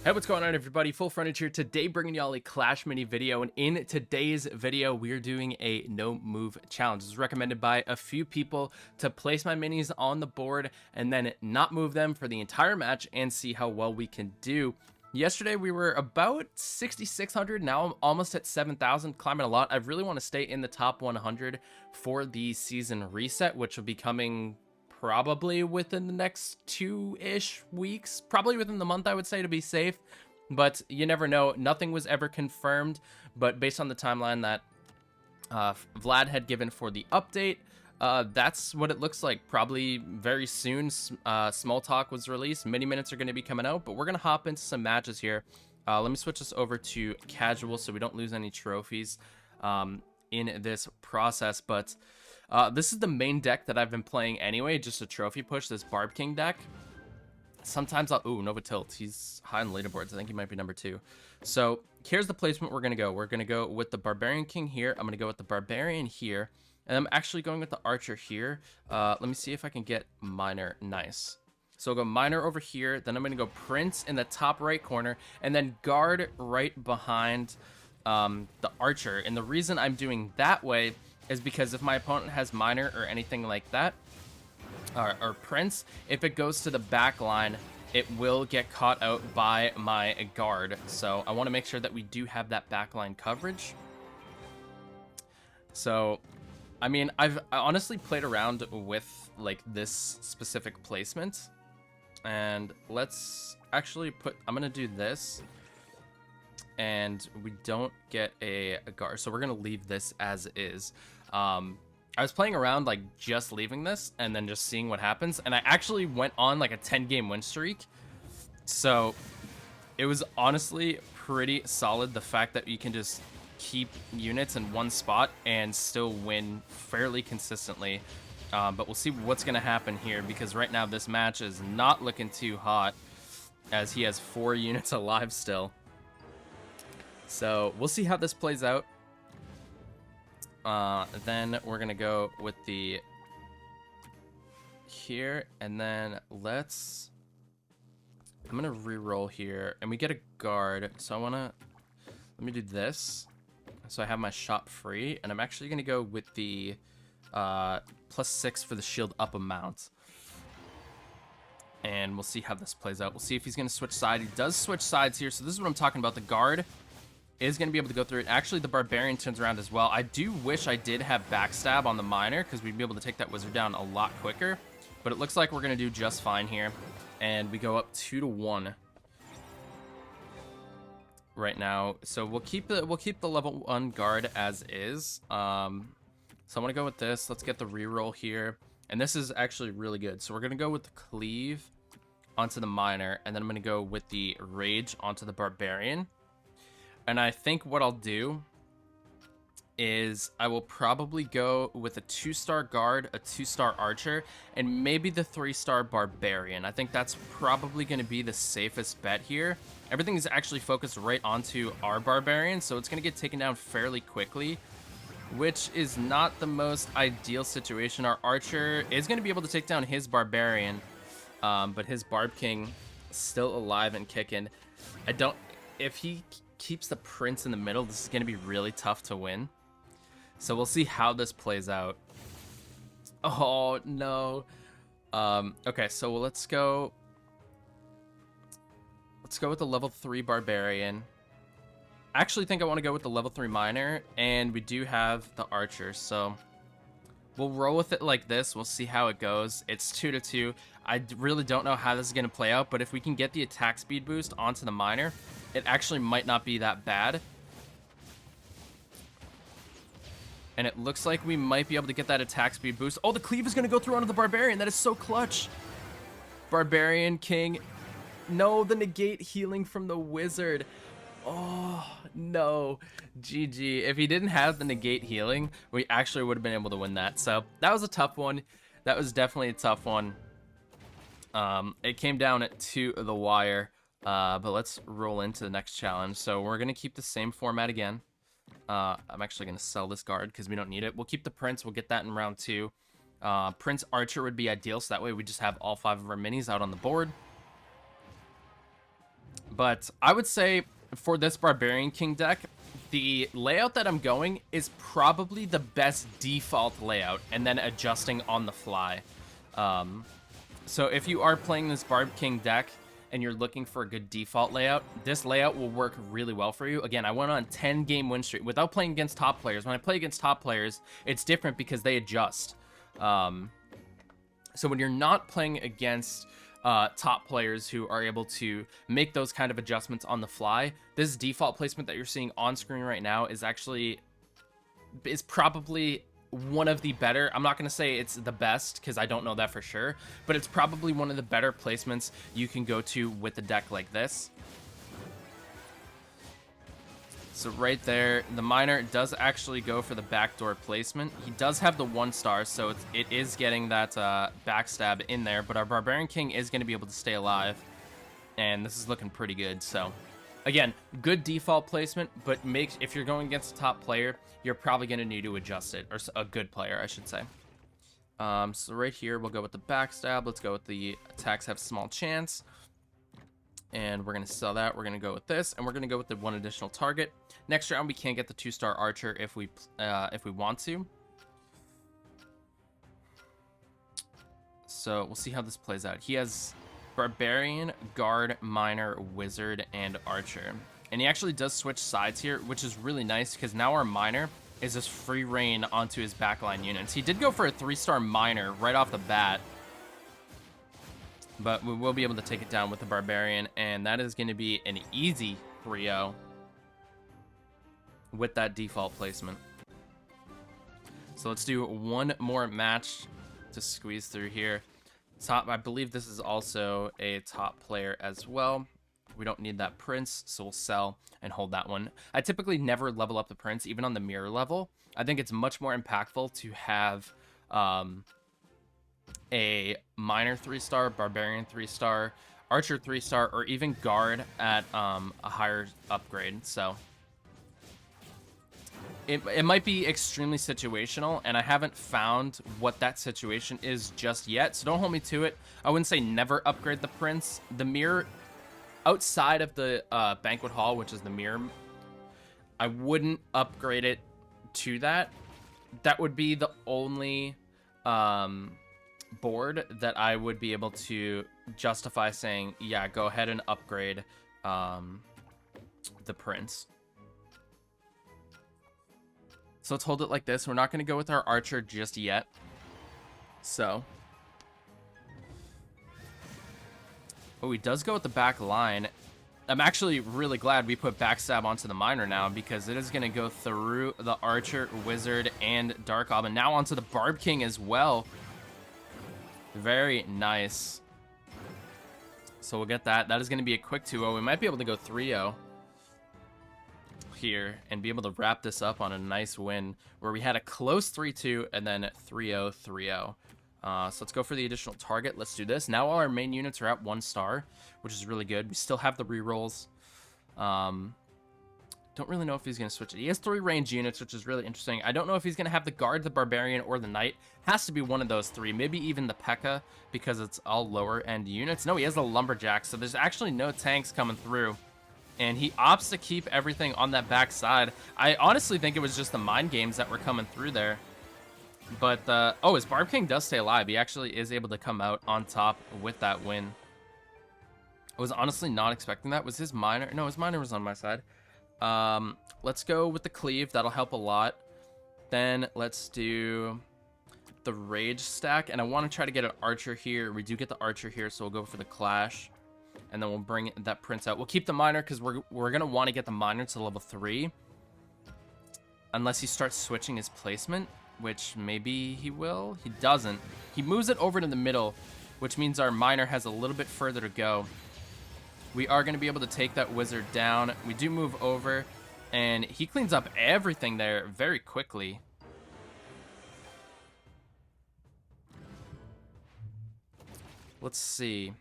Hey, what's going on, everybody? FullFrontage here. Today, bringing y'all a Clash mini video, and in today's video, we are doing a no move challenge. It's recommended by a few people to place my minis on the board and then not move them for the entire match and see how well we can do. Yesterday, we were about 6,600. Now I'm almost at 7,000, climbing a lot. I really want to stay in the top 100 for the season reset, which will be coming probably within the next 2-ish weeks, probably within the month, I would say, to be safe, but you never know. Nothing was ever confirmed, but based on the timeline that Vlad had given for the update, that's what it looks like. Probably very soon. Small Talk was released, mini minutes are going to be coming out, but we're going to hop into some matches here. Let me switch this over to casual so we don't lose any trophies in this process, but this is the main deck that I've been playing anyway, just a trophy push, this Barb King deck. Sometimes I'll... Ooh, Nova Tilt. He's high on leaderboards. I think he might be number 2. So here's the placement we're going to go. We're going to go with the Barbarian King here. I'm going to go with the Barbarian here. And I'm actually going with the Archer here. Let me see if I can get Miner. Nice. So I'll go Miner over here. Then I'm going to go Prince in the top right corner. And then Guard right behind the Archer. And the reason I'm doing that way is because if my opponent has Miner or anything like that, or Prince, if it goes to the back line, it will get caught out by my guard. So I want to make sure that we do have that backline coverage. So, I mean, I honestly played around with like this specific placement, and let's actually put, I'm going to do this, and we don't get a guard. So we're going to leave this as is. I was playing around like just leaving this and then just seeing what happens, and I actually went on like a 10-game win streak. So it was honestly pretty solid, the fact that you can just keep units in one spot and still win fairly consistently. But we'll see what's going to happen here, because right now this match is not looking too hot as he has 4 units alive still. So we'll see how this plays out. Then we're gonna go with the here, and then I'm gonna re-roll here, and we get a guard. So let me do this, so I have my shop free, and I'm actually gonna go with the +6 for the shield up amount, and we'll see how this plays out. We'll see if he's gonna switch side. He does switch sides here, so this is what I'm talking about. The guard is going to be able to go through it. Actually, the Barbarian turns around as well. I do wish I did have backstab on the Miner, because we'd be able to take that wizard down a lot quicker. But it looks like we're going to do just fine here. And we go up 2-1 right now. So we'll keep the level 1 guard as is. So I want to go with this. Let's get the reroll here. And this is actually really good. So we're going to go with the Cleave onto the Miner, and then I'm going to go with the Rage onto the Barbarian. And I think what I'll do is I will probably go with a 2-star guard, a 2-star archer, and maybe the 3-star barbarian. I think that's probably going to be the safest bet here. Everything is actually focused right onto our barbarian, so it's going to get taken down fairly quickly, which is not the most ideal situation. Our archer is going to be able to take down his barbarian, but his Barb King is still alive and kicking. If he keeps the Prince in the middle, this is going to be really tough to win. So we'll see how this plays out. Oh no. Okay, so let's go with the level 3 barbarian. I actually think I want to go with the level 3 miner, and we do have the archer, so we'll roll with it like this. We'll see how it goes. It's 2-2. I really don't know how this is going to play out, but if we can get the attack speed boost onto the miner, it actually might not be that bad. And it looks like we might be able to get that attack speed boost. Oh, the Cleave is going to go through onto the Barbarian. That is so clutch. Barbarian King. No, the negate healing from the Wizard. Oh, no. GG. If he didn't have the negate healing, we actually would have been able to win that. So that was a tough one. That was definitely a tough one. It came down to the wire. But let's roll into the next challenge. So we're going to keep the same format again. I'm actually going to sell this guard because we don't need it. We'll keep the Prince. We'll get that in round 2. Prince Archer would be ideal, so that way we just have all 5 of our minis out on the board. But I would say for this Barbarian King deck, the layout that I'm going is probably the best default layout, and then adjusting on the fly. So if you are playing this Barb King deck and you're looking for a good default layout, this layout will work really well for you. Again, I went on 10-game win streak without playing against top players. When I play against top players, it's different because they adjust. So when you're not playing against top players who are able to make those kind of adjustments on the fly, this default placement that you're seeing on screen right now is probably one of the better. I'm not going to say it's the best because I don't know that for sure, but it's probably one of the better placements you can go to with a deck like this. So right there, the miner does actually go for the backdoor placement. He does have the 1-star, so it is getting that backstab in there, but our Barbarian King is going to be able to stay alive, and this is looking pretty good. So again, good default placement, but if you're going against a top player, you're probably going to need to adjust it, or a good player, I should say. So right here, we'll go with the backstab. Let's go with the attacks have small chance. And we're going to sell that. We're going to go with this, and we're going to go with the 1 additional target. Next round, we can get the 2-star archer if we want to. So we'll see how this plays out. He has Barbarian, Guard, Miner, Wizard, and Archer. And he actually does switch sides here, which is really nice because now our Miner is just free reign onto his backline units. He did go for a 3-star Miner right off the bat, but we will be able to take it down with the Barbarian, and that is going to be an easy 3-0 with that default placement. So let's do one more match to squeeze through here. Top, I believe this is also a top player as well. We don't need that Prince, so we'll sell and hold that one. I typically never level up the Prince, even on the mirror level. I think it's much more impactful to have a Miner 3-star, Barbarian 3-star, Archer 3-star, or even Guard at a higher upgrade. So it might be extremely situational, and I haven't found what that situation is just yet, so don't hold me to it. I wouldn't say never upgrade the Prince. The mirror, outside of the banquet hall, which is the mirror, I wouldn't upgrade it to that. That would be the only board that I would be able to justify saying, yeah, go ahead and upgrade the Prince. So let's hold it like this. We're not going to go with our Archer just yet. So. Oh, he does go with the back line. I'm actually really glad we put backstab onto the Miner now, because it is going to go through the Archer, Wizard, and Dark Orb, and now onto the Barb King as well. Very nice. So we'll get that. That is going to be a quick 2-0. We might be able to go 3-0 here and be able to wrap this up on a nice win where we had a close 3-2 and then 3-0, 3-0. So let's go for the additional target. Let's do this. Now all our main units are at 1 star, which is really good. We still have the rerolls. Don't really know if he's going to switch it. He has 3 range units, which is really interesting. I don't know if he's going to have the Guard, the Barbarian, or the Knight. Has to be one of those 3. Maybe even the Pekka, because it's all lower end units. No, he has the Lumberjack, so there's actually no tanks coming through. And he opts to keep everything on that back side. I honestly think it was just the mind games that were coming through there. But, oh, his Barb King does stay alive. He actually is able to come out on top with that win. I was honestly not expecting that. Was his Miner? No, his Miner was on my side. Let's go with the Cleave. That'll help a lot. Then let's do the Rage stack. And I want to try to get an Archer here. We do get the Archer here, so we'll go for the Clash. And then we'll bring that Prince out. We'll keep the Miner because we're going to want to get the Miner to level 3. Unless he starts switching his placement, which maybe he will. He doesn't. He moves it over to the middle, which means our Miner has a little bit further to go. We are going to be able to take that Wizard down. We do move over, and he cleans up everything there very quickly. Let's see.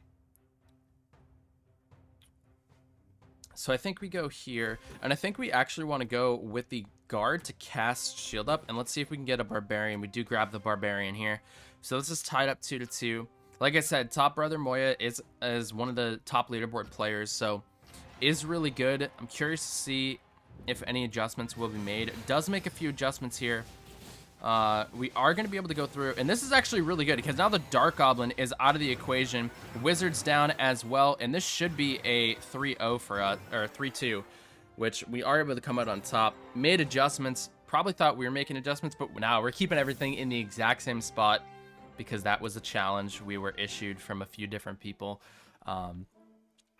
So I think we go here, and I think we actually want to go with the Guard to cast Shield Up, and let's see if we can get a Barbarian. We do grab the Barbarian here. So this is tied up 2-2. Like I said, Top Brother Moya is one of the top leaderboard players, so is really good. I'm curious to see if any adjustments will be made. It does make a few adjustments here. We are going to be able to go through, and this is actually really good because now the Dark Goblin is out of the equation. Wizard's down as well, and this should be a 3-0 for us, or 3-2, which we are able to come out on top. Made adjustments. Probably thought we were making adjustments, but now we're keeping everything in the exact same spot because that was a challenge we were issued from a few different people.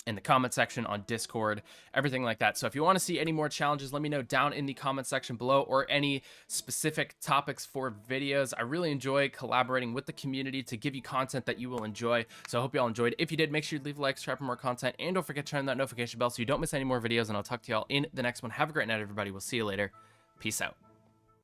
In the comment section on Discord, everything like that. So if you want to see any more challenges, let me know down in the comment section below, or any specific topics for videos. I really enjoy collaborating with the community to give you content that you will enjoy. So I hope you all enjoyed. If you did, make sure you leave a like, subscribe for more content, and don't forget to turn on that notification bell so you don't miss any more videos, and I'll talk to y'all in the next one. Have a great night, everybody. We'll see you later. Peace out.